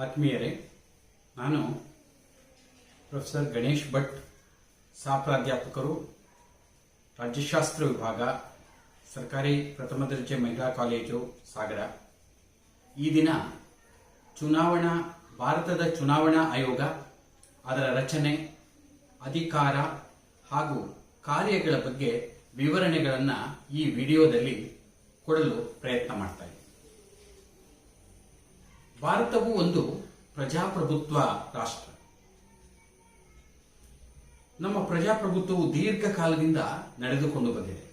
ಆತ್ಮೀಯರೇ, ನಾನು ಪ್ರೊಫೆಸರ್ ಗಣೇಶ್ ಭಟ್, ಸಹ ಪ್ರಾಧ್ಯಾಪಕರು, ರಾಜ್ಯಶಾಸ್ತ್ರ ವಿಭಾಗ, ಸರ್ಕಾರಿ ಪ್ರಥಮ ದರ್ಜೆ ಮಹಿಳಾ ಕಾಲೇಜು, ಸಾಗರ. ಈ ದಿನ ಭಾರತದ ಚುನಾವಣಾ ಆಯೋಗ, ಅದರ ರಚನೆ, ಅಧಿಕಾರ ಹಾಗೂ ಕಾರ್ಯಗಳ ಬಗ್ಗೆ ವಿವರಣೆಗಳನ್ನು ಈ ವಿಡಿಯೋದಲ್ಲಿ ಕೊಡಲು ಪ್ರಯತ್ನ ಮಾಡ್ತಾ ಇದ್ದೀನಿ. ಭಾರತವು ಒಂದು ಪ್ರಜಾಪ್ರಭುತ್ವ ರಾಷ್ಟ್ರ. ನಮ್ಮ ಪ್ರಜಾಪ್ರಭುತ್ವವು ದೀರ್ಘಕಾಲದಿಂದ ನಡೆದುಕೊಂಡು ಬಂದಿದೆ.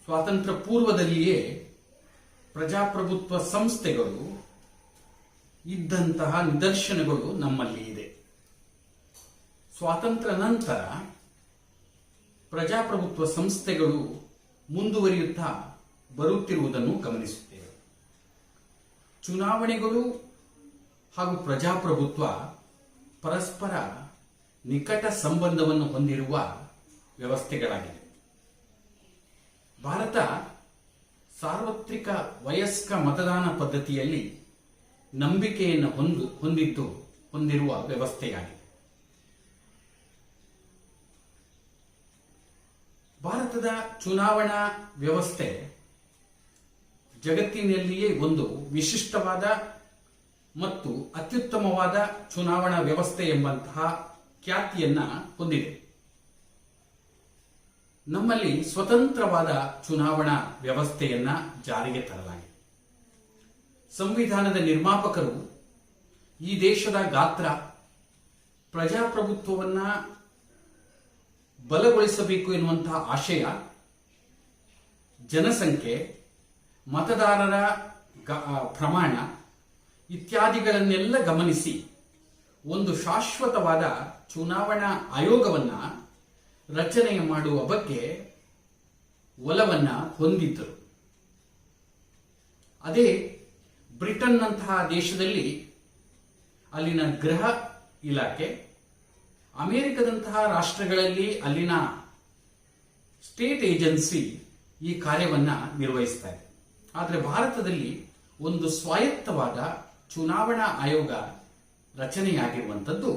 ಸ್ವಾತಂತ್ರ್ಯ ಪೂರ್ವದಲ್ಲಿಯೇ ಪ್ರಜಾಪ್ರಭುತ್ವ ಸಂಸ್ಥೆಗಳು ಇದ್ದಂತಹ ನಿದರ್ಶನಗಳು ನಮ್ಮಲ್ಲಿ ಇದೆ. ಸ್ವಾತಂತ್ರ್ಯ ನಂತರ ಪ್ರಜಾಪ್ರಭುತ್ವ ಸಂಸ್ಥೆಗಳು ಮುಂದುವರಿಯುತ್ತಾ ಬರುತ್ತಿರುವುದನ್ನು ಗಮನಿಸುತ್ತೇವೆ. ಚುನಾವಣೆಗಳು ಹಾಗೂ ಪ್ರಜಾಪ್ರಭುತ್ವ ಪರಸ್ಪರ ನಿಕಟ ಸಂಬಂಧವನ್ನು ಹೊಂದಿರುವ ವ್ಯವಸ್ಥೆಗಳಾಗಿವೆ. ಭಾರತ ಸಾರ್ವತ್ರಿಕ ವಯಸ್ಕ ಮತದಾನ ಪದ್ಧತಿಯಲ್ಲಿ ನಂಬಿಕೆಯನ್ನು ಹೊಂದಿರುವ ವ್ಯವಸ್ಥೆಯಾಗಿದೆ. ಭಾರತದ ಚುನಾವಣಾ ವ್ಯವಸ್ಥೆ ಜಗತ್ತಿನಲ್ಲಿಯೇ ಒಂದು ವಿಶಿಷ್ಟವಾದ ಮತ್ತು ಅತ್ಯುತ್ತಮವಾದ ಚುನಾವಣಾ ವ್ಯವಸ್ಥೆ ಎಂಬಂತಹ ಖ್ಯಾತಿಯನ್ನ ಹೊಂದಿದೆ. ನಮ್ಮಲ್ಲಿ ಸ್ವತಂತ್ರವಾದ ಚುನಾವಣಾ ವ್ಯವಸ್ಥೆಯನ್ನ ಜಾರಿಗೆ ತರಲಾಗಿದೆ. ಸಂವಿಧಾನದ ನಿರ್ಮಾಪಕರು ಈ ದೇಶದ ಗಾತ್ರ, ಪ್ರಜಾಪ್ರಭುತ್ವವನ್ನ ಬಲಗೊಳಿಸಬೇಕು ಎನ್ನುವಂತಹ ಆಶಯ, ಜನಸಂಖ್ಯೆ, ಮತದಾರರ ಪ್ರಮಾಣ ಇತ್ಯಾದಿಗಳನ್ನೆಲ್ಲ ಗಮನಿಸಿ ಒಂದು ಶಾಶ್ವತವಾದ ಚುನಾವಣಾ ಆಯೋಗವನ್ನ ರಚನೆ ಮಾಡುವ ಬಗ್ಗೆ ಒಲವನ್ನ ಹೊಂದಿದ್ದರು. ಅದೇ ಬ್ರಿಟನ್ನಂತಹ ದೇಶದಲ್ಲಿ ಅಲ್ಲಿನ ಗೃಹ ಇಲಾಖೆ, ಅಮೆರಿಕದಂತಹ ರಾಷ್ಟ್ರಗಳಲ್ಲಿ ಅಲ್ಲಿನ ಸ್ಟೇಟ್ ಏಜೆನ್ಸಿ ಈ ಕಾರ್ಯವನ್ನ ನಿರ್ವಹಿಸ್ತಾ ಇದೆ. ಆದರೆ ಭಾರತದಲ್ಲಿ ಒಂದು ಸ್ವಾಯತ್ತವಾದ ಚುನಾವಣಾ ಆಯೋಗ ರಚನೆಯಾಗಿರುವಂಥದ್ದು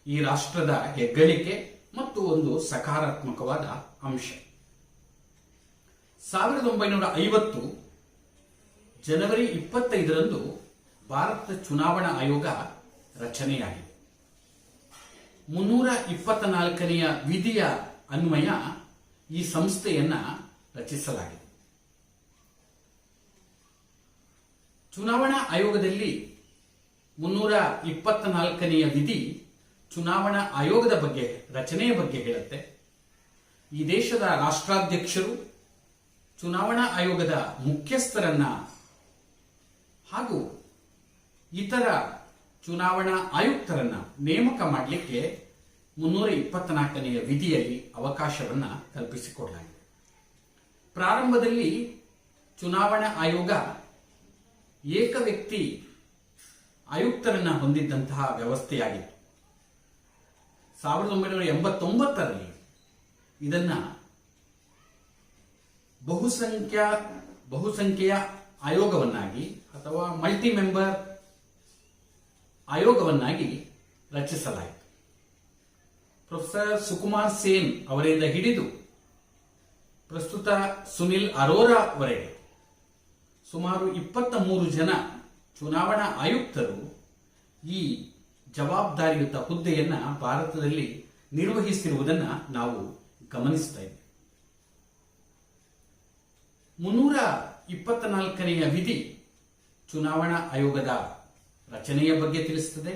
ಈ ರಾಷ್ಟ್ರದ ಹೆಗ್ಗಳಿಕೆ ಮತ್ತು ಒಂದು ಸಕಾರಾತ್ಮಕವಾದ ಅಂಶ. 1950 ಜನವರಿ 25ರಂದು ಭಾರತ ಚುನಾವಣಾ ಆಯೋಗ ರಚನೆಯಾಗಿದೆ. 324ನೆಯ ವಿಧಿಯ ಅನ್ವಯ ಈ ಸಂಸ್ಥೆಯನ್ನ ರಚಿಸಲಾಗಿದೆ. ಚುನಾವಣಾ ಆಯೋಗದಲ್ಲಿ 324ನೆಯ ವಿಧಿ ಚುನಾವಣಾ ಆಯೋಗದ ಬಗ್ಗೆ, ರಚನೆಯ ಬಗ್ಗೆ ಹೇಳುತ್ತೆ. ಈ ದೇಶದ ರಾಷ್ಟ್ರಾಧ್ಯಕ್ಷರು ಚುನಾವಣಾ ಆಯೋಗದ ಮುಖ್ಯಸ್ಥರನ್ನ ಹಾಗೂ ಇತರ ಚುನಾವಣಾ ಆಯುಕ್ತರನ್ನ ನೇಮಕ ಮಾಡಲಿಕ್ಕೆ 324ನೆಯ ವಿಧಿಯಲ್ಲಿ ಅವಕಾಶವನ್ನ ಕಲ್ಪಿಸಿಕೊಡಲಾಗಿದೆ. ಪ್ರಾರಂಭದಲ್ಲಿ ಚುನಾವಣಾ ಆಯೋಗ ಏಕ ವ್ಯಕ್ತಿ ಆಯುಕ್ತರನ್ನ ಹೊಂದಿದ್ದಂತಹ ವ್ಯವಸ್ಥೆಯಾಗಿತ್ತು. 1989ರಲ್ಲಿ ಇದನ್ನ ಬಹುಸಂಖ್ಯೆಯ ಆಯೋಗವನ್ನಾಗಿ ಅಥವಾ ಮಲ್ಟಿ ಮೆಂಬರ್ ಆಯೋಗವನ್ನಾಗಿ ರಚಿಸಲಾಯಿತು. ಪ್ರೊಫೆಸರ್ ಸುಕುಮಾರ್ ಸೇನ್ ಅವರಿಂದ ಹಿಡಿದು ಪ್ರಸ್ತುತ ಸುನಿಲ್ ಅರೋರಾವರೆಗೆ ಸುಮಾರು 23 ಜನ ಚುನಾವಣಾ ಆಯುಕ್ತರು ಈ ಜವಾಬ್ದಾರಿಯುತ ಹುದ್ದೆಯನ್ನ ಭಾರತದಲ್ಲಿ ನಿರ್ವಹಿಸಿರುವುದನ್ನು ನಾವು ಗಮನಿಸ್ತಾ ಇದ್ದೇವೆ. 324ನೆಯ ವಿಧಿ ಚುನಾವಣಾ ಆಯೋಗದ ರಚನೆಯ ಬಗ್ಗೆ ತಿಳಿಸುತ್ತದೆ.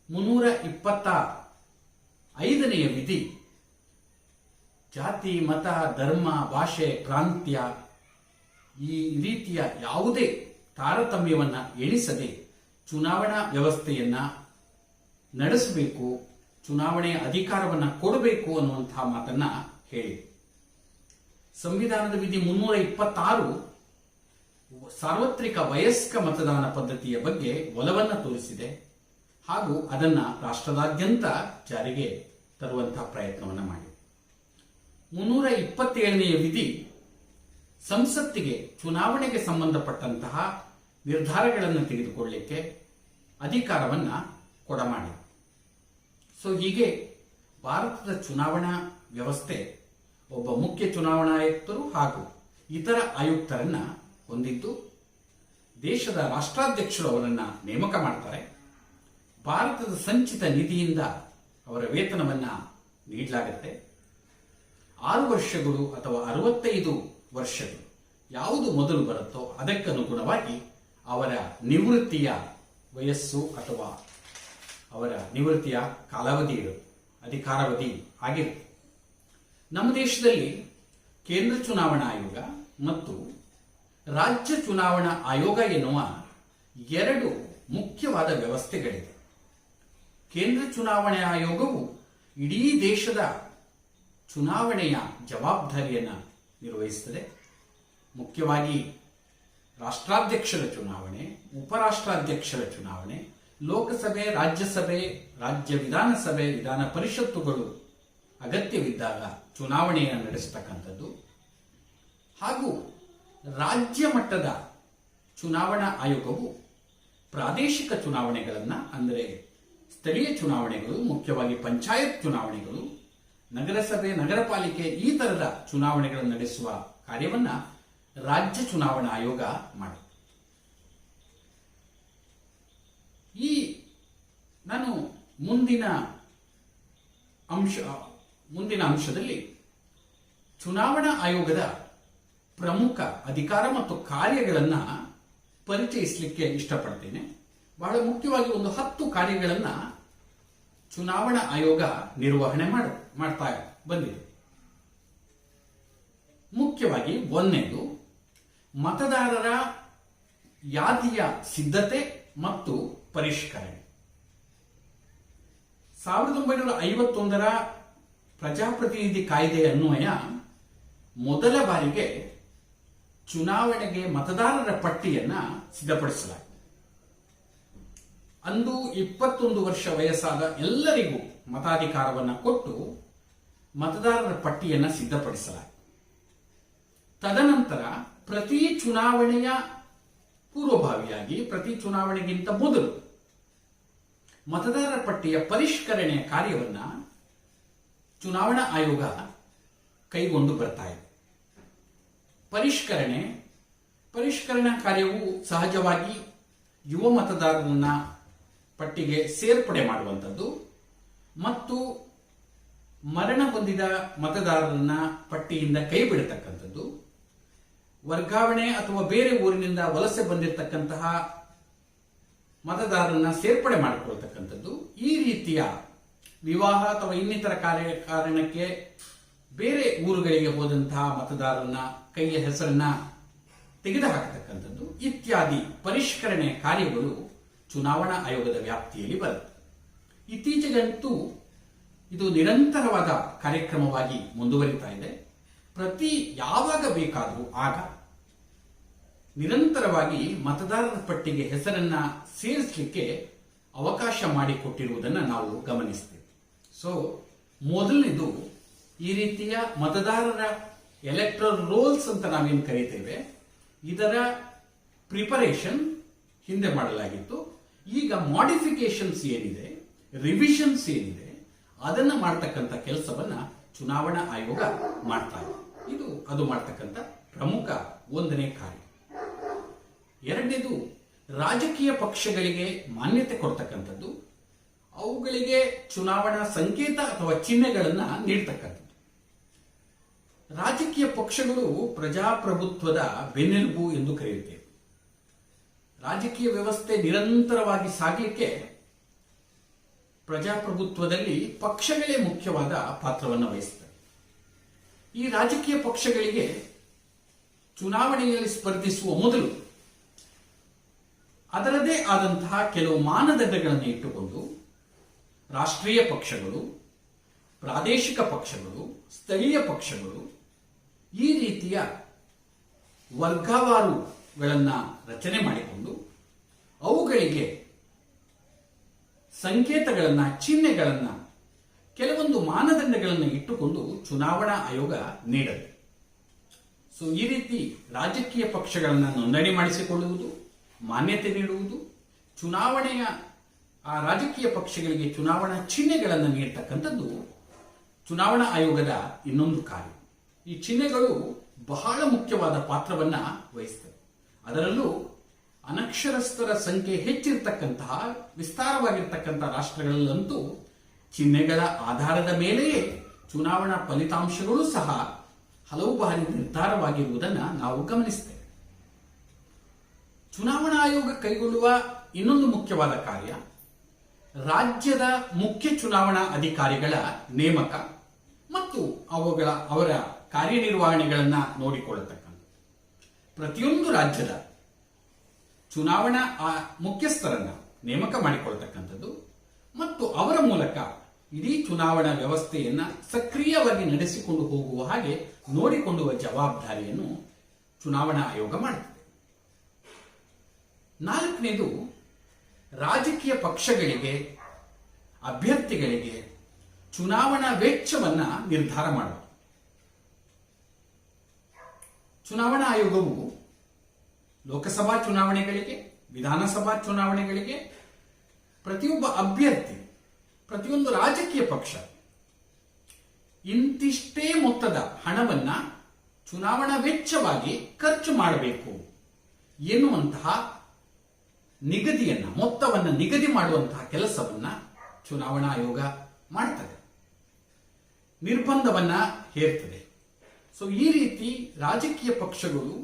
325ನೆಯ ವಿಧಿ ಜಾತಿ, ಮತ, ಧರ್ಮ, ಭಾಷೆ, ಪ್ರಾಂತ್ಯ ಈ ರೀತಿಯ ಯಾವುದೇ ತಾರತಮ್ಯವನ್ನ ಎಣಿಸದೆ ಚುನಾವಣಾ ವ್ಯವಸ್ಥೆಯನ್ನ ನಡೆಸಬೇಕು, ಚುನಾವಣೆಯ ಅಧಿಕಾರವನ್ನ ಕೊಡಬೇಕು ಅನ್ನುವಂತಹ ಮಾತನ್ನ ಹೇಳಿ. ಸಂವಿಧಾನದ ವಿಧಿ 326 ಸಾರ್ವತ್ರಿಕ ವಯಸ್ಕ ಮತದಾನ ಪದ್ಧತಿಯ ಬಗ್ಗೆ ಒಲವನ್ನ ತೋರಿಸಿದೆ ಹಾಗೂ ಅದನ್ನ ರಾಷ್ಟ್ರದಾದ್ಯಂತ ಜಾರಿಗೆ ತರುವಂತಹ ಪ್ರಯತ್ನವನ್ನ ಮಾಡಿದೆ. 327ನೆಯ ವಿಧಿ ಸಂಸತ್ತಿಗೆ ಚುನಾವಣೆಗೆ ಸಂಬಂಧಪಟ್ಟಂತಹ ನಿರ್ಧಾರಗಳನ್ನು ತೆಗೆದುಕೊಳ್ಳಲಿಕ್ಕೆ ಅಧಿಕಾರವನ್ನ ಕೊಡಮಾಡಿ. ಸೊ ಹೀಗೆ ಭಾರತದ ಚುನಾವಣಾ ವ್ಯವಸ್ಥೆ ಒಬ್ಬ ಮುಖ್ಯ ಚುನಾವಣಾ ಆಯುಕ್ತರು ಹಾಗೂ ಇತರ ಆಯುಕ್ತರನ್ನ ಹೊಂದಿದ್ದು, ದೇಶದ ರಾಷ್ಟ್ರಾಧ್ಯಕ್ಷರು ಅವರನ್ನ ನೇಮಕ ಮಾಡ್ತಾರೆ. ಭಾರತದ ಸಂಚಿತ ನಿಧಿಯಿಂದ ಅವರ ವೇತನವನ್ನ ನೀಡಲಾಗುತ್ತೆ. 6 ವರ್ಷಗಳು ಅಥವಾ 65 ವರ್ಷಗಳು ಯಾವುದು ಮೊದಲು ಬರುತ್ತೋ ಅದಕ್ಕನುಗುಣವಾಗಿ ಅವರ ನಿವೃತ್ತಿಯ ವಯಸ್ಸು ಅಥವಾ ಅವರ ನಿವೃತ್ತಿಯ ಕಾಲಾವಧಿ ಇರುತ್ತೆ, ಅಧಿಕಾರಾವಧಿ ಆಗಿರುತ್ತೆ. ನಮ್ಮ ದೇಶದಲ್ಲಿ ಕೇಂದ್ರ ಚುನಾವಣಾ ಆಯೋಗ ಮತ್ತು ರಾಜ್ಯ ಚುನಾವಣಾ ಆಯೋಗ ಎನ್ನುವ 2 ಮುಖ್ಯವಾದ ವ್ಯವಸ್ಥೆಗಳಿವೆ. ಕೇಂದ್ರ ಚುನಾವಣಾ ಆಯೋಗವು ಇಡೀ ದೇಶದ ಚುನಾವಣೆಯ ಜವಾಬ್ದಾರಿಯನ್ನು ನಿರ್ವಹಿಸುತ್ತದೆ. ಮುಖ್ಯವಾಗಿ ರಾಷ್ಟ್ರಾಧ್ಯಕ್ಷರ ಚುನಾವಣೆ, ಉಪರಾಷ್ಟ್ರಾಧ್ಯಕ್ಷರ ಚುನಾವಣೆ, ಲೋಕಸಭೆ, ರಾಜ್ಯಸಭೆ, ರಾಜ್ಯ ವಿಧಾನಸಭೆ, ವಿಧಾನ ಪರಿಷತ್ತುಗಳು ಅಗತ್ಯವಿದ್ದಾಗ ಚುನಾವಣೆಯನ್ನು ನಡೆಸತಕ್ಕಂಥದ್ದು. ಹಾಗೂ ರಾಜ್ಯ ಮಟ್ಟದ ಚುನಾವಣಾ ಆಯೋಗವು ಪ್ರಾದೇಶಿಕ ಚುನಾವಣೆಗಳನ್ನು, ಅಂದರೆ ಸ್ಥಳೀಯ ಚುನಾವಣೆಗಳು, ಮುಖ್ಯವಾಗಿ ಪಂಚಾಯತ್ ಚುನಾವಣೆಗಳು, ನಗರಸಭೆ, ನಗರ ಪಾಲಿಕೆ ಈ ತರದ ಚುನಾವಣೆಗಳನ್ನು ನಡೆಸುವ ಕಾರ್ಯವನ್ನ ರಾಜ್ಯ ಚುನಾವಣಾ ಆಯೋಗ ಮಾಡುತ್ತೆ. ನಾನು ಮುಂದಿನ ಅಂಶದಲ್ಲಿ ಚುನಾವಣಾ ಆಯೋಗದ ಪ್ರಮುಖ ಅಧಿಕಾರ ಮತ್ತು ಕಾರ್ಯಗಳನ್ನು ಪರಿಚಯಿಸಲಿಕ್ಕೆ ಇಷ್ಟಪಡ್ತೇನೆ. ಬಹಳ ಮುಖ್ಯವಾಗಿ ಒಂದು 10 ಕಾರ್ಯಗಳನ್ನ ಚುನಾವಣಾ ಆಯೋಗ ನಿರ್ವಹಣೆ ಮಾಡ್ತಾ ಬಂದಿದೆ. ಮುಖ್ಯವಾಗಿ 1ನೇದು ಮತದಾರರ ಯಾದಿಯ ಸಿದ್ಧತೆ ಮತ್ತು ಪರಿಷ್ಕರಣೆ. 1951ರ ಪ್ರಜಾಪ್ರತಿನಿಧಿ ಕಾಯ್ದೆ ಅನ್ವಯ ಮೊದಲ ಬಾರಿಗೆ ಚುನಾವಣೆಗೆ ಮತದಾರರ ಪಟ್ಟಿಯನ್ನ ಸಿದ್ಧಪಡಿಸಲಾಗಿದೆ. ಅಂದು 21 ವರ್ಷ ವಯಸ್ಸಾದ ಎಲ್ಲರಿಗೂ ಮತಾಧಿಕಾರವನ್ನು ಕೊಟ್ಟು ಮತದಾರರ ಪಟ್ಟಿಯನ್ನು ಸಿದ್ಧಪಡಿಸಲಾಗಿದೆ. ತದನಂತರ ಪ್ರತಿ ಚುನಾವಣೆಯ ಪೂರ್ವಭಾವಿಯಾಗಿ, ಪ್ರತಿ ಚುನಾವಣೆಗಿಂತ ಮೊದಲು ಮತದಾರರ ಪಟ್ಟಿಯ ಪರಿಷ್ಕರಣೆಯ ಕಾರ್ಯವನ್ನ ಚುನಾವಣಾ ಆಯೋಗ ಕೈಗೊಂಡು ಬರ್ತಾ ಇದೆ. ಪರಿಷ್ಕರಣಾ ಕಾರ್ಯವು ಸಹಜವಾಗಿ ಯುವ ಮತದಾರರನ್ನ ಪಟ್ಟಿಗೆ ಸೇರ್ಪಡೆ ಮಾಡುವಂಥದ್ದು ಮತ್ತು ಮರಣ ಹೊಂದಿದ ಮತದಾರರನ್ನ ಪಟ್ಟಿಯಿಂದ ಕೈ ಬಿಡತಕ್ಕಂಥದ್ದು, ವರ್ಗಾವಣೆ ಅಥವಾ ಬೇರೆ ಊರಿನಿಂದ ವಲಸೆ ಬಂದಿರತಕ್ಕಂತಹ ಮತದಾರರನ್ನ ಸೇರ್ಪಡೆ ಮಾಡಿಕೊಳ್ತಕ್ಕಂಥದ್ದು, ಈ ರೀತಿಯ ವಿವಾಹ ಅಥವಾ ಇನ್ನಿತರ ಕಾರಣಕ್ಕೆ ಬೇರೆ ಊರುಗಳಿಗೆ ಹೋದಂತಹ ಮತದಾರರನ್ನ ಕೈಯ ಹೆಸರನ್ನ ತೆಗೆದುಹಾಕತಕ್ಕಂಥದ್ದು ಇತ್ಯಾದಿ ಪರಿಷ್ಕರಣೆ ಕಾರ್ಯಗಳು ಚುನಾವಣಾ ಆಯೋಗದ ವ್ಯಾಪ್ತಿಯಲ್ಲಿ ಬರುತ್ತೆ. ಇತ್ತೀಚೆಗಂತೂ ಇದು ನಿರಂತರವಾದ ಕಾರ್ಯಕ್ರಮವಾಗಿ ಮುಂದುವರಿತಾ ಇದೆ. ಯಾವಾಗ ಬೇಕಾದರೂ ಆಗ ನಿರಂತರವಾಗಿ ಮತದಾರರ ಪಟ್ಟಿಗೆ ಹೆಸರನ್ನ ಸೇರಿಸಲಿಕ್ಕೆ ಅವಕಾಶ ಮಾಡಿಕೊಟ್ಟಿರುವುದನ್ನು ನಾವು ಗಮನಿಸ್ತೇವೆ. ಸೊ ಮೊದಲನೇದು ಈ ರೀತಿಯ ಮತದಾರರ ಎಲೆಕ್ಟ್ರಲ್ ರೋಲ್ಸ್ ಅಂತ ನಾವೇನು ಕರೀತೇವೆ, ಇದರ ಪ್ರಿಪರೇಷನ್ ಹಿಂದೆ ಮಾಡಲಾಗಿತ್ತು. ಈಗ ಮಾಡಿಫಿಕೇಶನ್ಸ್ ಏನಿದೆ, ರಿವಿಷನ್ಸ್ ಏನಿದೆ, ಅದನ್ನ ಮಾಡತಕ್ಕಂಥ ಕೆಲಸವನ್ನ ಚುನಾವಣಾ ಆಯೋಗ ಮಾಡ್ತಾ ಇದೆ. ಅದು ಮಾಡತಕ್ಕಂಥ ಪ್ರಮುಖ 1ನೇ ಕಾರ್ಯ. 2ನೇದು ರಾಜಕೀಯ ಪಕ್ಷಗಳಿಗೆ ಮಾನ್ಯತೆ ಕೊಡ್ತಕ್ಕಂಥದ್ದು, ಅವುಗಳಿಗೆ ಚುನಾವಣಾ ಸಂಕೇತ ಅಥವಾ ಚಿಹ್ನೆಗಳನ್ನ ನೀಡ್ತಕ್ಕಂಥದ್ದು. ರಾಜಕೀಯ ಪಕ್ಷಗಳು ಪ್ರಜಾಪ್ರಭುತ್ವದ ಬೆನ್ನೆಲುಬು ಎಂದು ಕರೆಯುತ್ತೇವೆ. ರಾಜಕೀಯ ವ್ಯವಸ್ಥೆ ನಿರಂತರವಾಗಿ ಸಾಗಲಿಕ್ಕೆ ಪ್ರಜಾಪ್ರಭುತ್ವದಲ್ಲಿ ಪಕ್ಷಗಳೇ ಮುಖ್ಯವಾದ ಪಾತ್ರವನ್ನು ವಹಿಸುತ್ತವೆ. ಈ ರಾಜಕೀಯ ಪಕ್ಷಗಳಿಗೆ ಚುನಾವಣೆಯಲ್ಲಿ ಸ್ಪರ್ಧಿಸುವ ಮೊದಲು ಅದರದೇ ಆದಂತಹ ಕೆಲವು ಮಾನದಂಡಗಳನ್ನು ಇಟ್ಟುಕೊಂಡು ರಾಷ್ಟ್ರೀಯ ಪಕ್ಷಗಳು, ಪ್ರಾದೇಶಿಕ ಪಕ್ಷಗಳು, ಸ್ಥಳೀಯ ಪಕ್ಷಗಳು ಈ ರೀತಿಯ ವರ್ಗವಾರುಗಳನ್ನು ರಚನೆ ಮಾಡಿಕೊಂಡು ಅವುಗಳಿಗೆ ಸಂಕೇತಗಳನ್ನು, ಚಿಹ್ನೆಗಳನ್ನು, ಕೆಲವೊಂದು ಮಾನದಂಡಗಳನ್ನು ಇಟ್ಟುಕೊಂಡು ಚುನಾವಣಾ ಆಯೋಗ ನೀಡದು. ಸೊ ಈ ರೀತಿ ರಾಜಕೀಯ ಪಕ್ಷಗಳನ್ನು ನೋಂದಣಿ ಮಾಡಿಸಿಕೊಳ್ಳುವುದು, ಮಾನ್ಯತೆ ನೀಡುವುದು, ಚುನಾವಣೆಯ ಆ ರಾಜಕೀಯ ಪಕ್ಷಗಳಿಗೆ ಚುನಾವಣಾ ಚಿಹ್ನೆಗಳನ್ನು ನೀಡತಕ್ಕಂಥದ್ದು ಚುನಾವಣಾ ಆಯೋಗದ ಇನ್ನೊಂದು ಕಾರ್ಯ. ಈ ಚಿಹ್ನೆಗಳು ಬಹಳ ಮುಖ್ಯವಾದ ಪಾತ್ರವನ್ನ ವಹಿಸ್ತವೆ. ಅದರಲ್ಲೂ ಅನಕ್ಷರಸ್ಥರ ಸಂಖ್ಯೆ ಹೆಚ್ಚಿರತಕ್ಕಂತಹ ವಿಸ್ತಾರವಾಗಿರ್ತಕ್ಕಂತಹ ರಾಷ್ಟ್ರಗಳಲ್ಲಂತೂ ಚಿಹ್ನೆಗಳ ಆಧಾರದ ಮೇಲೆಯೇ ಚುನಾವಣಾ ಫಲಿತಾಂಶಗಳು ಸಹ ಹಲವು ಬಾರಿ ನಿರ್ಧಾರವಾಗಿರುವುದನ್ನು ನಾವು ಗಮನಿಸ್ತೇವೆ. ಚುನಾವಣಾ ಆಯೋಗ ಕೈಗೊಳ್ಳುವ ಇನ್ನೊಂದು ಮುಖ್ಯವಾದ ಕಾರ್ಯ ರಾಜ್ಯದ ಮುಖ್ಯ ಚುನಾವಣಾ ಅಧಿಕಾರಿಗಳ ನೇಮಕ ಮತ್ತು ಅವರ ಕಾರ್ಯನಿರ್ವಹಣೆಗಳನ್ನು ನೋಡಿಕೊಳ್ಳತಕ್ಕಂಥ. ಪ್ರತಿಯೊಂದು ರಾಜ್ಯದ ಚುನಾವಣಾ ಮುಖ್ಯಸ್ಥರನ್ನ ನೇಮಕ ಮಾಡಿಕೊಳ್ತಕ್ಕಂಥದ್ದು ಮತ್ತು ಅವರ ಮೂಲಕ ಇಡೀ ಚುನಾವಣಾ ವ್ಯವಸ್ಥೆಯನ್ನ ಸಕ್ರಿಯವಾಗಿ ನಡೆಸಿಕೊಂಡು ಹೋಗುವ ಹಾಗೆ ನೋಡಿಕೊಳ್ಳುವ ಜವಾಬ್ದಾರಿಯನ್ನು ಚುನಾವಣಾ ಆಯೋಗ ಮಾಡುತ್ತದೆ. ನಾಲ್ಕನೇದು, ರಾಜಕೀಯ ಪಕ್ಷಗಳಿಗೆ ಅಭ್ಯರ್ಥಿಗಳಿಗೆ ಚುನಾವಣಾ ವೆಚ್ಚವನ್ನ ನಿರ್ಧಾರ ಮಾಡುವುದು. ಚುನಾವಣಾ ಆಯೋಗವು ಲೋಕಸಭಾ ಚುನಾವಣೆಗಳಿಗೆ, ವಿಧಾನಸಭಾ ಚುನಾವಣೆಗಳಿಗೆ ಪ್ರತಿಯೊಬ್ಬ ಅಭ್ಯರ್ಥಿ, ಪ್ರತಿಯೊಂದು ರಾಜಕೀಯ ಪಕ್ಷ ಇಂತಿಷ್ಟೇ ಮೊತ್ತದ ಹಣವನ್ನ ಚುನಾವಣಾ ವೆಚ್ಚವಾಗಿ ಖರ್ಚು ಮಾಡಬೇಕು ಎನ್ನುವಂತಹ ಮೊತ್ತವನ್ನು ನಿಗದಿ ಮಾಡುವಂತಹ ಕೆಲಸವನ್ನ ಚುನಾವಣಾ ಆಯೋಗ ಮಾಡ್ತದೆ, ನಿರ್ಬಂಧವನ್ನ ಹೇರ್ತದೆ. ಸೊ ಈ ರೀತಿ ರಾಜಕೀಯ ಪಕ್ಷಗಳು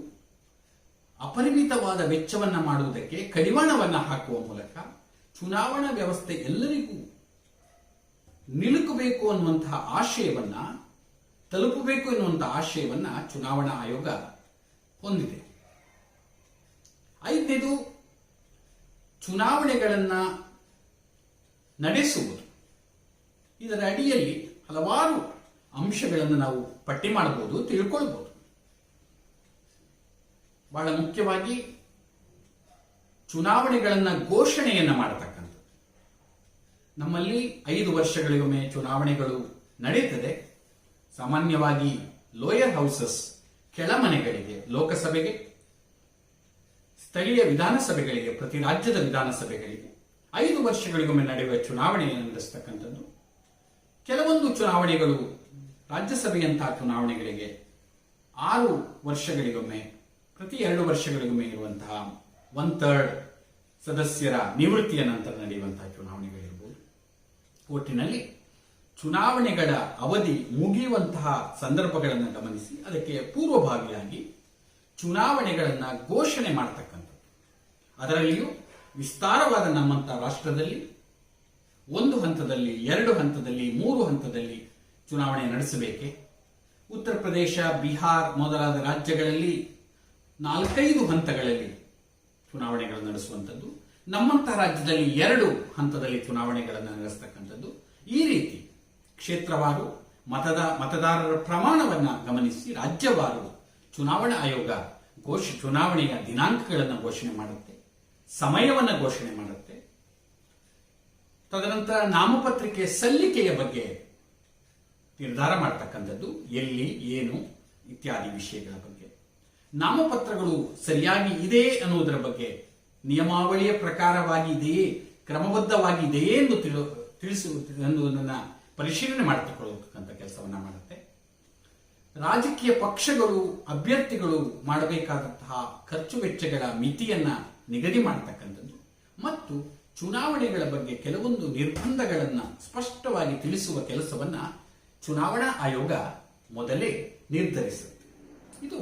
ಅಪರಿಮಿತವಾದ ವೆಚ್ಚವನ್ನ ಮಾಡುವುದಕ್ಕೆ ಕಡಿವಾಣವನ್ನ ಹಾಕುವ ಮೂಲಕ ಚುನಾವಣಾ ವ್ಯವಸ್ಥೆ ಎಲ್ಲರಿಗೂ ನಿಲುಕಬೇಕು ಅನ್ನುವಂತಹ ಆಶಯವನ್ನ, ತಲುಪಬೇಕು ಎನ್ನುವಂತಹ ಆಶಯವನ್ನ ಚುನಾವಣಾ ಆಯೋಗ ಹೊಂದಿದೆ. ಐದನೇದು, ಚುನಾವಣೆಗಳನ್ನ ನಡೆಸುವುದು. ಇದರ ಅಡಿಯಲ್ಲಿ ಹಲವಾರು ಅಂಶಗಳನ್ನು ನಾವು ಪಟ್ಟಿ ಮಾಡಬಹುದು, ತಿಳ್ಕೊಳ್ಬಹುದು. ಬಹಳ ಮುಖ್ಯವಾಗಿ ಚುನಾವಣೆಗಳನ್ನ ಘೋಷಣೆಯನ್ನ ಮಾಡತಕ್ಕಂಥದ್ದು. ನಮ್ಮಲ್ಲಿ 5 ವರ್ಷಗಳಿಗೊಮ್ಮೆ ಚುನಾವಣೆಗಳು ನಡೆಯುತ್ತದೆ. ಸಾಮಾನ್ಯವಾಗಿ ಲೋಯರ್ ಹೌಸಸ್, ಕೆಳಮನೆಗಳಿಗೆ, ಲೋಕಸಭೆಗೆ, ಸ್ಥಳೀಯ ವಿಧಾನಸಭೆಗಳಿಗೆ, ಪ್ರತಿ ರಾಜ್ಯದ ವಿಧಾನಸಭೆಗಳಿಗೆ 5 ವರ್ಷಗಳಿಗೊಮ್ಮೆ ನಡೆಯುವ ಚುನಾವಣೆಯನ್ನು ನಡೆಸತಕ್ಕಂಥದ್ದು. ಕೆಲವೊಂದು ಚುನಾವಣೆಗಳು, ರಾಜ್ಯಸಭೆಯಂತಹ ಚುನಾವಣೆಗಳಿಗೆ 6 ವರ್ಷಗಳಿಗೊಮ್ಮೆ, ಪ್ರತಿ 2 ವರ್ಷಗಳಿಗೊಮ್ಮೆ ಇರುವಂತಹ 1/3 ಸದಸ್ಯರ ನಿವೃತ್ತಿಯ ನಂತರ ನಡೆಯುವಂತಹ ಚುನಾವಣೆಗಳಿರಬಹುದು. ಒಟ್ಟಿನಲ್ಲಿ ಚುನಾವಣೆಗಳ ಅವಧಿ ಮುಗಿಯುವಂತಹ ಸಂದರ್ಭಗಳನ್ನು ಗಮನಿಸಿ ಅದಕ್ಕೆ ಪೂರ್ವಭಾವಿಯಾಗಿ ಚುನಾವಣೆಗಳನ್ನ ಘೋಷಣೆ ಮಾಡತಕ್ಕಂಥದ್ದು. ಅದರಲ್ಲಿಯೂ ವಿಸ್ತಾರವಾದ ನಮ್ಮಂತಹ ರಾಷ್ಟ್ರದಲ್ಲಿ 1 ಹಂತದಲ್ಲಿ, 2 ಹಂತದಲ್ಲಿ, 3 ಹಂತದಲ್ಲಿ ಚುನಾವಣೆ ನಡೆಸಬೇಕೆ? ಉತ್ತರ ಪ್ರದೇಶ, ಬಿಹಾರ್ ಮೊದಲಾದ ರಾಜ್ಯಗಳಲ್ಲಿ 4-5 ಹಂತಗಳಲ್ಲಿ ಚುನಾವಣೆಗಳನ್ನು ನಡೆಸುವಂಥದ್ದು. ನಮ್ಮಂತಹ ರಾಜ್ಯದಲ್ಲಿ 2 ಹಂತದಲ್ಲಿ ಚುನಾವಣೆಗಳನ್ನು ನಡೆಸತಕ್ಕಂಥದ್ದು. ಈ ರೀತಿ ಕ್ಷೇತ್ರವಾರು ಮತದಾರರ ಪ್ರಮಾಣವನ್ನು ಗಮನಿಸಿ ರಾಜ್ಯವಾರು ಚುನಾವಣಾ ಆಯೋಗ ಚುನಾವಣೆಯ ದಿನಾಂಕಗಳನ್ನು ಘೋಷಣೆ ಮಾಡುತ್ತೆ, ಸಮಯವನ್ನು ಘೋಷಣೆ ಮಾಡುತ್ತೆ. ತದನಂತರ ನಾಮಪತ್ರಿಕೆ ಸಲ್ಲಿಕೆಯ ಬಗ್ಗೆ ನಿರ್ಧಾರ ಮಾಡತಕ್ಕಂಥದ್ದು, ಎಲ್ಲಿ, ಏನು ಇತ್ಯಾದಿ ವಿಷಯಗಳ ಬಗ್ಗೆ. ನಾಮಪತ್ರಗಳು ಸರಿಯಾಗಿ ಇದೆ ಅನ್ನುವುದರ ಬಗ್ಗೆ, ನಿಯಮಾವಳಿಯ ಪ್ರಕಾರವಾಗಿ ಇದೆಯೇ, ಕ್ರಮಬದ್ಧವಾಗಿ ಇದೆಯೇ ಎಂದು ಎನ್ನುವುದನ್ನು ಪರಿಶೀಲನೆ ಮಾಡಿಕೊಳ್ಳತಕ್ಕಂಥ ಕೆಲಸವನ್ನ ಮಾಡುತ್ತೆ. ರಾಜಕೀಯ ಪಕ್ಷಗಳು, ಅಭ್ಯರ್ಥಿಗಳು ಮಾಡಬೇಕಾದಂತಹ ಖರ್ಚು ವೆಚ್ಚಗಳ ಮಿತಿಯನ್ನ ನಿಗದಿ ಮಾಡತಕ್ಕಂಥದ್ದು ಮತ್ತು ಚುನಾವಣೆಗಳ ಬಗ್ಗೆ ಕೆಲವೊಂದು ನಿರ್ಬಂಧಗಳನ್ನು ಸ್ಪಷ್ಟವಾಗಿ ತಿಳಿಸುವ ಕೆಲಸವನ್ನ ಚುನಾವಣಾ ಆಯೋಗ ಮೊದಲೇ ನಿರ್ಧರಿಸುತ್ತೆ. ಇದು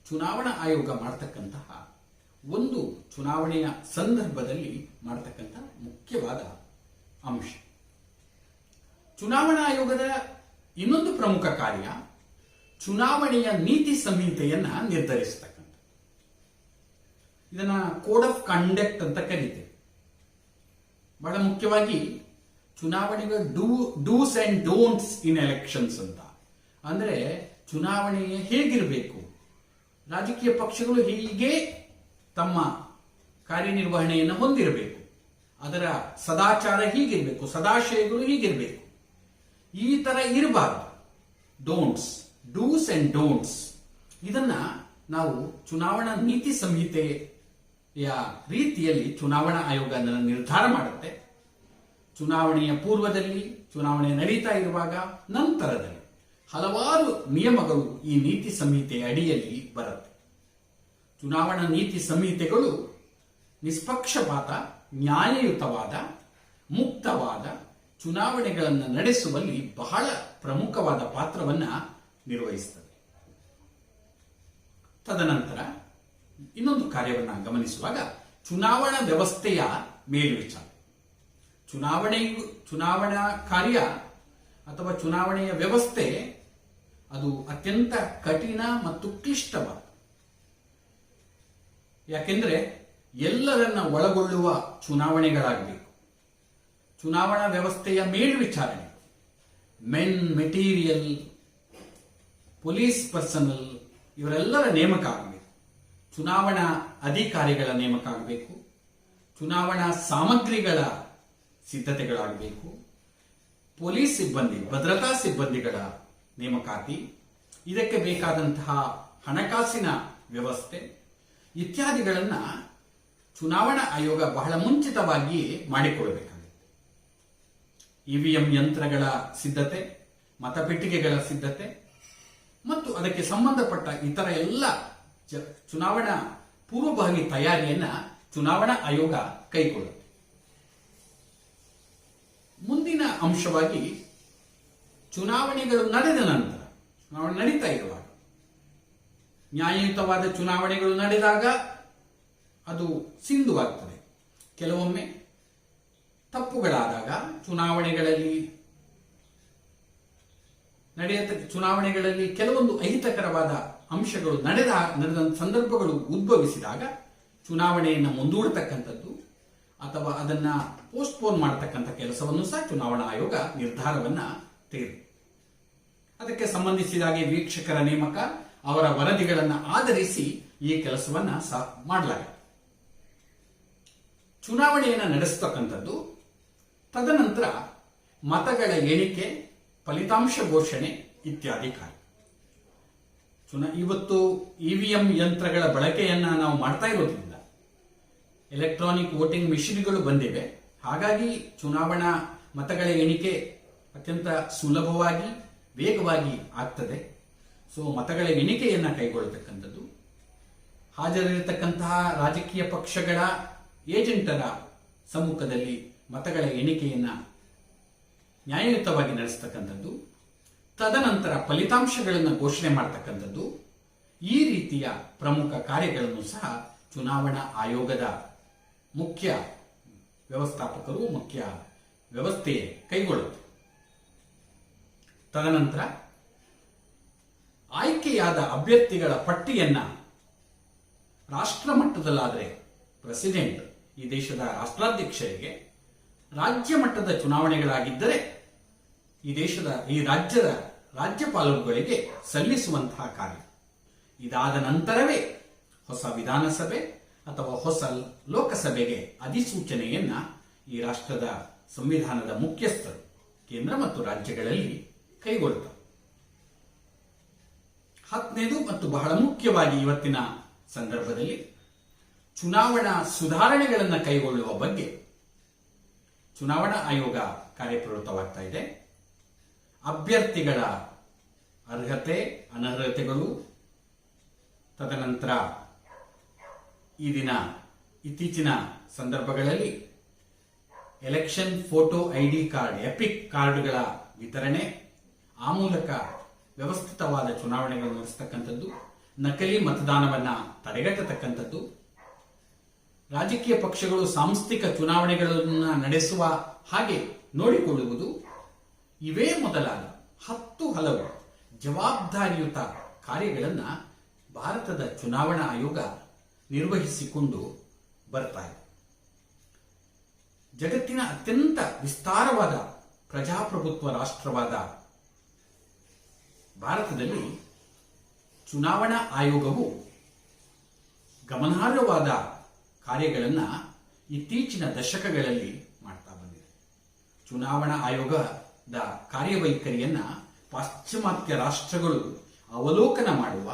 ಚುನಾವಣಾ ಆಯೋಗ ಮಾಡತಕ್ಕಂತಹ ಒಂದು ಚುನಾವಣೆಯ ಸಂದರ್ಭದಲ್ಲಿ ಮಾಡತಕ್ಕಂತಹ ಮುಖ್ಯವಾದ ಅಂಶ. ಚುನಾವಣಾ ಆಯೋಗದ ಇನ್ನೊಂದು ಪ್ರಮುಖ ಕಾರ್ಯ ಚುನಾವಣೆಯ ನೀತಿ ಸಂಹಿತೆಯನ್ನ ನಿರ್ಧರಿಸತಕ್ಕಂಥ. ಇದನ್ನ ಕೋಡ್ ಆಫ್ ಕಂಡಕ್ಟ್ ಅಂತ ಕರೀತೇವೆ. ಬಹಳ ಮುಖ್ಯವಾಗಿ ಚುನಾವಣೆಗೆ dos and don'ts in elections ಅಂತ. ಅಂದ್ರೆ ಚುನಾವಣೆ ಹೇಗಿರಬೇಕು, ರಾಜಕೀಯ ಪಕ್ಷಗಳು ಹೀಗೆ ತಮ್ಮ ಕಾರ್ಯನಿರ್ವಹಣೆಯನ್ನು ಹೊಂದಿರಬೇಕು, ಅದರ ಸದಾಚಾರ ಹೀಗಿರಬೇಕು, ಸದಾಶಯಗಳು ಹೀಗಿರಬೇಕು, ಈ ತರ ಇರಬಾರದು. ಡೂಸ್ ಅಂಡ್ ಡೋಂಟ್ಸ್ ಇದನ್ನ ನಾವು ಚುನಾವಣಾ ನೀತಿ ಸಂಹಿತೆ ರೀತಿಯಲ್ಲಿ ಚುನಾವಣಾ ಆಯೋಗ ನಿರ್ಧಾರ ಮಾಡುತ್ತೆ. ಚುನಾವಣೆಯ ಪೂರ್ವದಲ್ಲಿ, ಚುನಾವಣೆ ನಡೀತಾ ಇರುವಾಗ, ನಂತರದಲ್ಲಿ ಹಲವಾರು ನಿಯಮಗಳು ಈ ನೀತಿ ಸಂಹಿತೆಯ ಅಡಿಯಲ್ಲಿ ಬರುತ್ತೆ. ಚುನಾವಣಾ ನೀತಿ ಸಂಹಿತೆಗಳು ನಿಷ್ಪಕ್ಷಪಾತ, ನ್ಯಾಯಯುತವಾದ, ಮುಕ್ತವಾದ ಚುನಾವಣೆಗಳನ್ನು ನಡೆಸುವಲ್ಲಿ ಬಹಳ ಪ್ರಮುಖವಾದ ಪಾತ್ರವನ್ನು ನಿರ್ವಹಿಸುತ್ತದೆ. ತದನಂತರ ಇನ್ನೊಂದು ಕಾರ್ಯವನ್ನು ಗಮನಿಸುವಾಗ ಚುನಾವಣಾ ವ್ಯವಸ್ಥೆಯ ಮೇಲ್ವಿಚಾರಣೆ. ಚುನಾವಣಾ ಕಾರ್ಯ ಅಥವಾ ಚುನಾವಣೆಯ ವ್ಯವಸ್ಥೆ ಅದು ಅತ್ಯಂತ ಕಠಿಣ ಮತ್ತು ಕ್ಲಿಷ್ಟವಾದ. ಯಾಕೆಂದ್ರೆ ಎಲ್ಲರನ್ನ ಒಳಗೊಳ್ಳುವ ಚುನಾವಣೆಗಳಾಗಬೇಕು. ಚುನಾವಣಾ ವ್ಯವಸ್ಥೆಯ ಮೇಲ್ವಿಚಾರಣೆ, ಮೆನ್, ಮೆಟೀರಿಯಲ್, ಪೊಲೀಸ್ ಪರ್ಸನಲ್ ಇವರೆಲ್ಲರ ನೇಮಕ ಆಗಬೇಕು. ಚುನಾವಣಾ ಅಧಿಕಾರಿಗಳ ನೇಮಕ ಆಗಬೇಕು. ಚುನಾವಣಾ ಸಾಮಗ್ರಿಗಳ ಸಿದ್ಧತೆಗಳಾಗಬೇಕು. ಪೊಲೀಸ್ ಸಿಬ್ಬಂದಿ, ಭದ್ರತಾ ಸಿಬ್ಬಂದಿಗಳ ನೇಮಕಾತಿ, ಇದಕ್ಕೆ ಬೇಕಾದಂತಹ ಹಣಕಾಸಿನ ವ್ಯವಸ್ಥೆ ಇತ್ಯಾದಿಗಳನ್ನ ಚುನಾವಣಾ ಆಯೋಗ ಬಹಳ ಮುಂಚಿತವಾಗಿ ಮಾಡಿಕೊಳ್ಳಬೇಕಾಗುತ್ತೆ. ಇವಿಎಂ ಯಂತ್ರಗಳ ಸಿದ್ಧತೆ, ಮತಪೆಟ್ಟಿಗೆಗಳ ಸಿದ್ಧತೆ ಮತ್ತು ಅದಕ್ಕೆ ಸಂಬಂಧಪಟ್ಟ ಇತರ ಎಲ್ಲ ಚುನಾವಣಾ ಪೂರ್ವಭಾವಿ ತಯಾರಿಯನ್ನ ಚುನಾವಣಾ ಆಯೋಗ ಕೈಗೊಳ್ಳುತ್ತೆ. ಮುಂದಿನ ಅಂಶವಾಗಿ ಚುನಾವಣೆಗಳು ನಡೆದ ನಂತರ, ಚುನಾವಣೆ ನಡೀತಾ ಇರುವಾಗ, ನ್ಯಾಯಯುತವಾದ ಚುನಾವಣೆಗಳು ನಡೆದಾಗ ಅದು ಸಿಂಧುವಾಗ್ತದೆ. ಕೆಲವೊಮ್ಮೆ ತಪ್ಪುಗಳಾದಾಗ, ಚುನಾವಣೆಗಳಲ್ಲಿ ಕೆಲವೊಂದು ಅಹಿತಕರವಾದ ಅಂಶಗಳು ನಡೆದ ಸಂದರ್ಭಗಳು ಉದ್ಭವಿಸಿದಾಗ ಚುನಾವಣೆಯನ್ನು ಮುಂದೂಡತಕ್ಕಂಥದ್ದು ಅಥವಾ ಅದನ್ನ ಪೋಸ್ಟ್ಪೋನ್ ಮಾಡತಕ್ಕಂಥ ಕೆಲಸವನ್ನು ಸಹ ಚುನಾವಣಾ ಆಯೋಗ ನಿರ್ಧಾರವನ್ನ ತೆಗೆದು ಅದಕ್ಕೆ ಸಂಬಂಧಿಸಿದಾಗೆ ವೀಕ್ಷಕರ ನೇಮಕ, ಅವರ ವರದಿಗಳನ್ನು ಆಧರಿಸಿ ಈ ಕೆಲಸವನ್ನ ಸಹ ಮಾಡಲಾಗಿದೆ. ಚುನಾವಣೆಯನ್ನು ನಡೆಸತಕ್ಕಂಥದ್ದು, ತದನಂತರ ಮತಗಳ ಎಣಿಕೆ, ಫಲಿತಾಂಶ ಘೋಷಣೆ ಇತ್ಯಾದಿ ಕಾರ್ಯ. ಇವತ್ತು ಇವಿಎಂ ಯಂತ್ರಗಳ ಬಳಕೆಯನ್ನ ನಾವು ಮಾಡ್ತಾ ಇರೋದ್ರಿಂದ ಎಲೆಕ್ಟ್ರಾನಿಕ್ ವೋಟಿಂಗ್ ಮಿಷಿನ್ಗಳು ಬಂದಿವೆ. ಹಾಗಾಗಿ ಚುನಾವಣಾ ಮತಗಳ ಎಣಿಕೆ ಅತ್ಯಂತ ಸುಲಭವಾಗಿ, ವೇಗವಾಗಿ ಆಗ್ತದೆ. ಸೊ ಮತಗಳ ಎಣಿಕೆಯನ್ನ ಕೈಗೊಳ್ಳತಕ್ಕಂಥದ್ದು, ಹಾಜರಿರತಕ್ಕಂತಹ ರಾಜಕೀಯ ಪಕ್ಷಗಳ ಏಜೆಂಟರ ಸಮ್ಮುಖದಲ್ಲಿ ಮತಗಳ ಎಣಿಕೆಯನ್ನ ನ್ಯಾಯಯುತವಾಗಿ ನಡೆಸತಕ್ಕಂಥದ್ದು, ತದನಂತರ ಫಲಿತಾಂಶಗಳನ್ನು ಘೋಷಣೆ ಮಾಡತಕ್ಕಂಥದ್ದು, ಈ ರೀತಿಯ ಪ್ರಮುಖ ಕಾರ್ಯಗಳನ್ನು ಸಹ ಚುನಾವಣಾ ಆಯೋಗದ ಮುಖ್ಯ ವ್ಯವಸ್ಥಾಪಕರು, ಮುಖ್ಯ ವ್ಯವಸ್ಥೆ ಕೈಗೊಳ್ಳುತ್ತೆ. ತದನಂತರ ಆಯ್ಕೆಯಾದ ಅಭ್ಯರ್ಥಿಗಳ ಪಟ್ಟಿಯನ್ನ ರಾಷ್ಟ್ರ ಮಟ್ಟದಲ್ಲಾದರೆ ಪ್ರೆಸಿಡೆಂಟ್, ಈ ದೇಶದ ರಾಷ್ಟ್ರಾಧ್ಯಕ್ಷರಿಗೆ, ರಾಜ್ಯ ಮಟ್ಟದ ಚುನಾವಣೆಗಳಾಗಿದ್ದರೆ ಈ ರಾಜ್ಯದ ರಾಜ್ಯಪಾಲರುಗಳಿಗೆ ಸಲ್ಲಿಸುವಂತಹ ಕಾರ್ಯ. ಇದಾದ ನಂತರವೇ ಹೊಸ ವಿಧಾನಸಭೆ ಅಥವಾ ಹೊಸ ಲೋಕಸಭೆಗೆ ಅಧಿಸೂಚನೆಯನ್ನ ಈ ರಾಷ್ಟ್ರದ ಸಂವಿಧಾನದ ಮುಖ್ಯಸ್ಥರು ಕೇಂದ್ರ ಮತ್ತು ರಾಜ್ಯಗಳಲ್ಲಿ ಕೈಗೊಳ್ಳುತ್ತಾರೆ. 10ನೇದು ಮತ್ತು ಬಹಳ ಮುಖ್ಯವಾಗಿ ಇವತ್ತಿನ ಸಂದರ್ಭದಲ್ಲಿ ಚುನಾವಣಾ ಸುಧಾರಣೆಗಳನ್ನು ಕೈಗೊಳ್ಳುವ ಬಗ್ಗೆ ಚುನಾವಣಾ ಆಯೋಗ ಕಾರ್ಯಪ್ರವೃತ್ತವಾಗ್ತಾ ಇದೆ. ಅಭ್ಯರ್ಥಿಗಳ ಅರ್ಹತೆ, ಅನರ್ಹತೆಗಳು, ತದನಂತರ ಇತ್ತೀಚಿನ ಸಂದರ್ಭಗಳಲ್ಲಿ election photo ID card, EPIC ಕಾರ್ಡ್ಗಳ ವಿತರಣೆ, ಆ ಮೂಲಕ ವ್ಯವಸ್ಥಿತವಾದ ಚುನಾವಣೆಗಳನ್ನು ನಡೆಸತಕ್ಕಂಥದ್ದು, ನಕಲಿ ಮತದಾನವನ್ನ ತಡೆಗಟ್ಟತಕ್ಕಂಥದ್ದು, ರಾಜಕೀಯ ಪಕ್ಷಗಳು ಸಾಂಸ್ಥಿಕ ಚುನಾವಣೆಗಳನ್ನು ನಡೆಸುವ ಹಾಗೆ ನೋಡಿಕೊಳ್ಳುವುದು, ಇವೇ ಮೊದಲಾದ 10 ಹಲವು ಜವಾಬ್ದಾರಿಯುತ ಕಾರ್ಯಗಳನ್ನು ಭಾರತದ ಚುನಾವಣಾ ಆಯೋಗ ನಿರ್ವಹಿಸಿಕೊಂಡು ಬರ್ತಾ ಇದೆ. ಜಗತ್ತಿನ ಅತ್ಯಂತ ವಿಸ್ತಾರವಾದ ಪ್ರಜಾಪ್ರಭುತ್ವ ರಾಷ್ಟ್ರವಾದ ಭಾರತದಲ್ಲಿ ಚುನಾವಣಾ ಆಯೋಗವು ಗಮನಾರ್ಹವಾದ ಕಾರ್ಯಗಳನ್ನು ಇತ್ತೀಚಿನ ದಶಕಗಳಲ್ಲಿ ಮಾಡ್ತಾ ಬಂದಿದೆ. ಚುನಾವಣಾ ಆಯೋಗದ ಕಾರ್ಯವೈಖರಿಯನ್ನ ಪಾಶ್ಚಿಮಾತ್ಯ ರಾಷ್ಟ್ರಗಳು ಅವಲೋಕನ ಮಾಡುವ,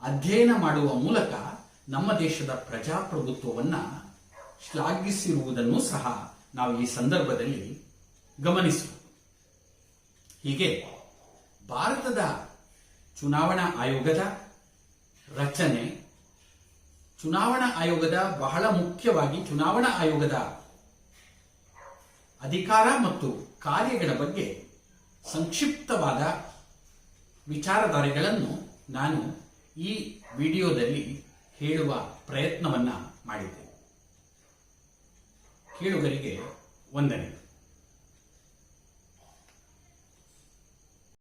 ಅಧ್ಯಯನ ಮಾಡುವ ಮೂಲಕ ನಮ್ಮ ದೇಶದ ಪ್ರಜಾಪ್ರಭುತ್ವವನ್ನ ಶ್ಲಾಘಿಸಿರುವುದನ್ನು ಸಹ ನಾವು ಈ ಸಂದರ್ಭದಲ್ಲಿ ಗಮನಿಸಬಹುದು. ಹೀಗೆ ಭಾರತದ ಚುನಾವಣಾ ಆಯೋಗದ ರಚನೆ, ಚುನಾವಣಾ ಆಯೋಗದ ಬಹಳ ಮುಖ್ಯವಾಗಿ ಚುನಾವಣಾ ಆಯೋಗದ ಅಧಿಕಾರ ಮತ್ತು ಕಾರ್ಯಗಳ ಬಗ್ಗೆ ಸಂಕ್ಷಿಪ್ತವಾದ ವಿಚಾರಧಾರೆಗಳನ್ನು ನಾನು ಈ ವಿಡಿಯೋದಲ್ಲಿ ಹೇಳುವ ಪ್ರಯತ್ನವನ್ನ ಮಾಡಿದ್ದೇನೆ. ಕೇಳುಗರಿಗೆ ವಂದನೆ.